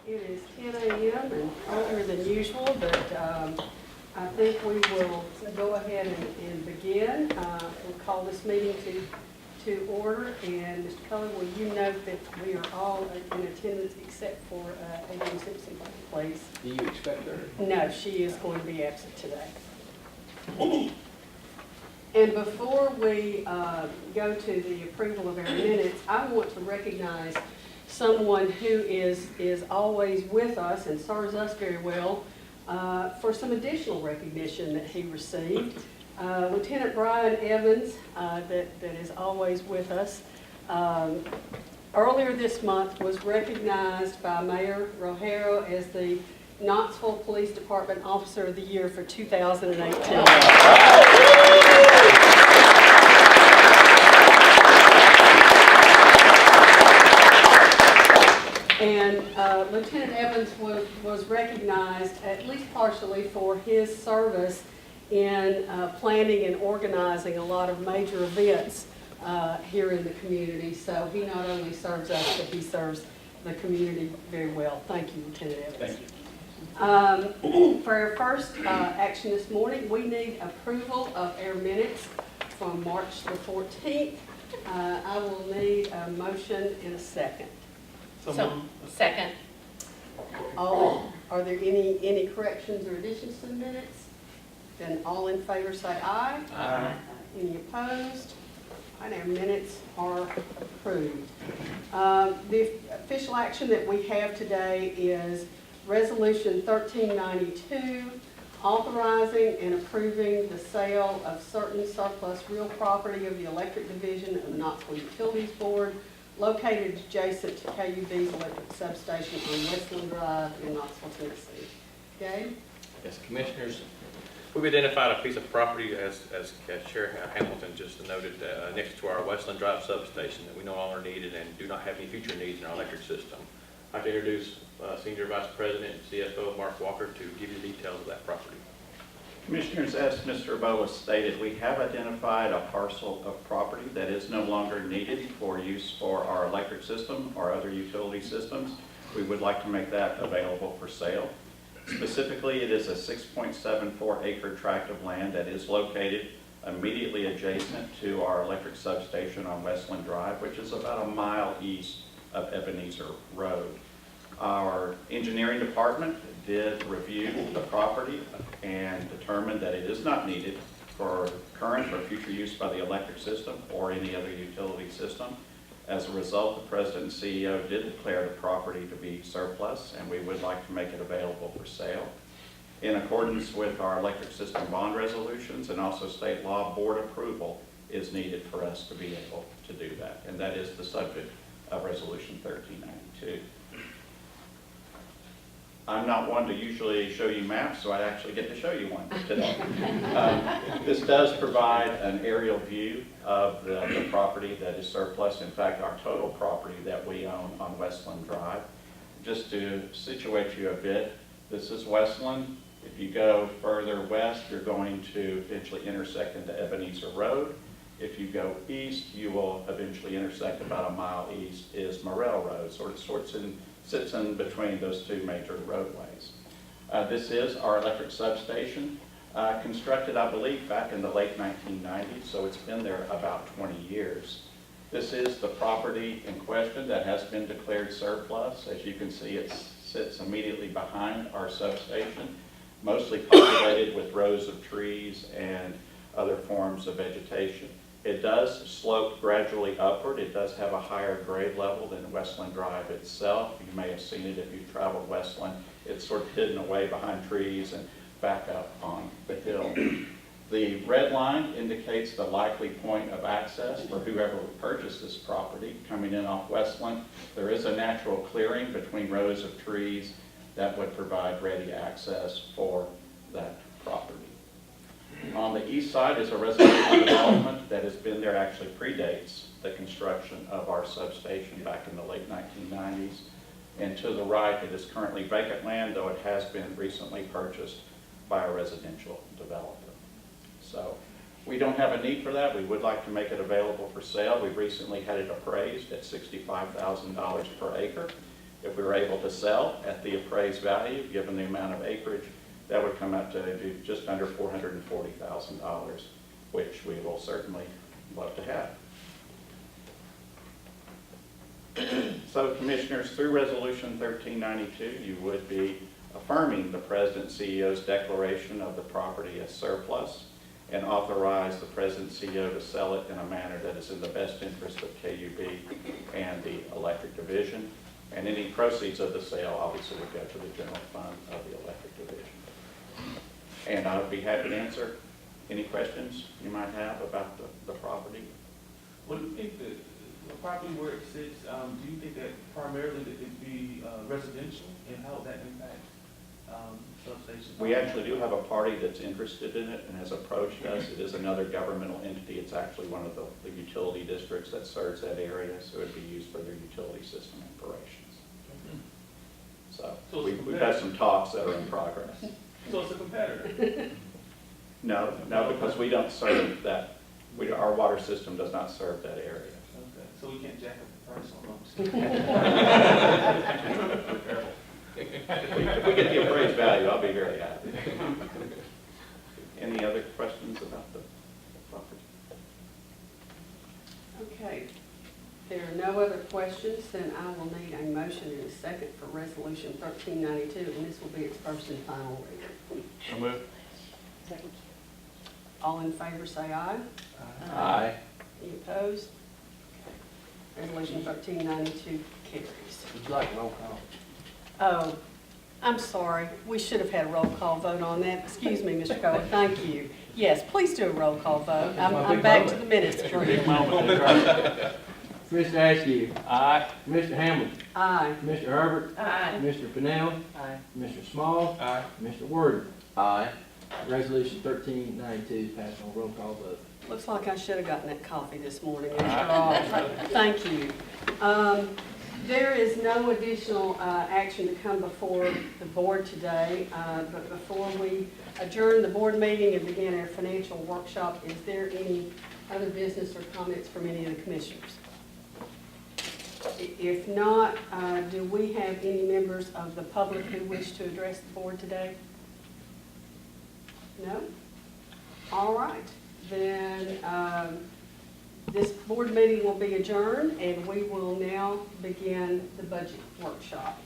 It is 10 a.m. and earlier than usual, but I think we will go ahead and begin. We'll call this meeting to order. And Mr. Cullen, will you note that we are all in attendance except for Adrian Simpson, please? Do you expect her? No, she is going to be absent today. And before we go to the approval of our minutes, I want to recognize someone who is always with us and serves us very well for some additional recognition that he received. Lieutenant Brian Evans, that is always with us, earlier this month was recognized by Mayor Rogero as the Knoxville Police Department Officer of the Year for 2018. And Lieutenant Evans was recognized, at least partially, for his service in planning and organizing a lot of major events here in the community. So he not only serves us, but he serves the community very well. Thank you, Lieutenant Evans. Thank you. For our first action this morning, we need approval of our minutes from March the 14th. I will need a motion in a second. Second. Are there any corrections or additions to the minutes? Then all in favor say aye. Aye. Any opposed? All right, our minutes are approved. The official action that we have today is Resolution 1392, authorizing and approving the sale of certain surplus real property of the Electric Division of the Knoxville Utilities Board, located adjacent to KUB's electric substation on Westland Drive in Knoxville, Tennessee. Gabe? Yes, Commissioners, we've identified a piece of property, as Chair Hamilton just noted, next to our Westland Drive substation that we no longer needed and do not have any future needs in our electric system. I'd like to introduce Senior Vice President and CFO Mark Walker to give you the details of that property. Commissioners, as Mr. Boa stated, we have identified a parcel of property that is no longer needed for use for our electric system or other utility systems. We would like to make that available for sale. Specifically, it is a 6.74 acre tract of land that is located immediately adjacent to our electric substation on Westland Drive, which is about a mile east of Ebenezer Road. Our engineering department did review the property and determined that it is not needed for current or future use by the electric system or any other utility system. As a result, the President and CEO did declare the property to be surplus, and we would like to make it available for sale. In accordance with our electric system bond resolutions and also state law, board approval is needed for us to be able to do that, and that is the subject of Resolution 1392. I'm not one to usually show you maps, so I actually get to show you one today. This does provide an aerial view of the property that is surplus. In fact, our total property that we own on Westland Drive. Just to situate you a bit, this is Westland. If you go further west, you're going to eventually intersect into Ebenezer Road. If you go east, you will eventually intersect about a mile east is Morrell Road, sits in between those two major roadways. This is our electric substation, constructed, I believe, back in the late 1990s, so it's been there about 20 years. This is the property in question that has been declared surplus. As you can see, it sits immediately behind our substation, mostly populated with rows of trees and other forms of vegetation. It does slope gradually upward. It does have a higher grade level than Westland Drive itself. You may have seen it if you've traveled Westland. It's sort of hidden away behind trees and back up on the hill. The red line indicates the likely point of access for whoever would purchase this property coming in off Westland. There is a natural clearing between rows of trees that would provide ready access for that property. On the east side is a residential development that has been there, actually predates the construction of our substation back in the late 1990s. And to the right, it is currently vacant land, though it has been recently purchased by a residential developer. So we don't have a need for that. We would like to make it available for sale. We've recently had it appraised at $65,000 per acre. If we were able to sell at the appraised value, given the amount of acreage, that would come up to just under $440,000, which we will certainly love to have. So Commissioners, through Resolution 1392, you would be affirming the President and CEO's declaration of the property as surplus and authorize the President and CEO to sell it in a manner that is in the best interest of KUB and the electric division. And any proceeds of the sale obviously would go to the general fund of the electric division. And I would be happy to answer any questions you might have about the property. What do you think that the property where it sits, do you think that primarily that it'd be residential, and how would that impact substations? We actually do have a party that's interested in it and has approached us. It is another governmental entity. It's actually one of the utility districts that serves that area, so it'd be used for their utility system operations. So we've had some talks that are in progress. So it's a competitor? No, because we don't serve that. Our water system does not serve that area. Okay, so we can't jack up the price on them? If we get the appraised value, I'll be very happy. Any other questions about the property? Okay. If there are no other questions, then I will need a motion and a second for Resolution 1392, and this will be its first and final reading. So moved. All in favor say aye. Aye. Any opposed? Resolution 1392 carries. Would you like roll call? Oh, I'm sorry. We should have had a roll call vote on that. Excuse me, Mr. Cole. Thank you. Yes, please do a roll call vote. I'm back to the minutes screen. Mr. Askew. Aye. Mr. Hamlin. Aye. Mr. Herbert. Aye. Mr. Pennell. Aye. Mr. Small. Aye. Mr. Worden. Aye. Resolution 1392 is passed on roll call vote. Looks like I should have gotten that coffee this morning after all. Thank you. There is no additional action to come before the board today, but before we adjourn the board meeting and begin our financial workshop, is there any other business or comments from any of the commissioners? If not, do we have any members of the public who wish to address the board today? No? All right. Then this board meeting will be adjourned, and we will now begin the budget workshop.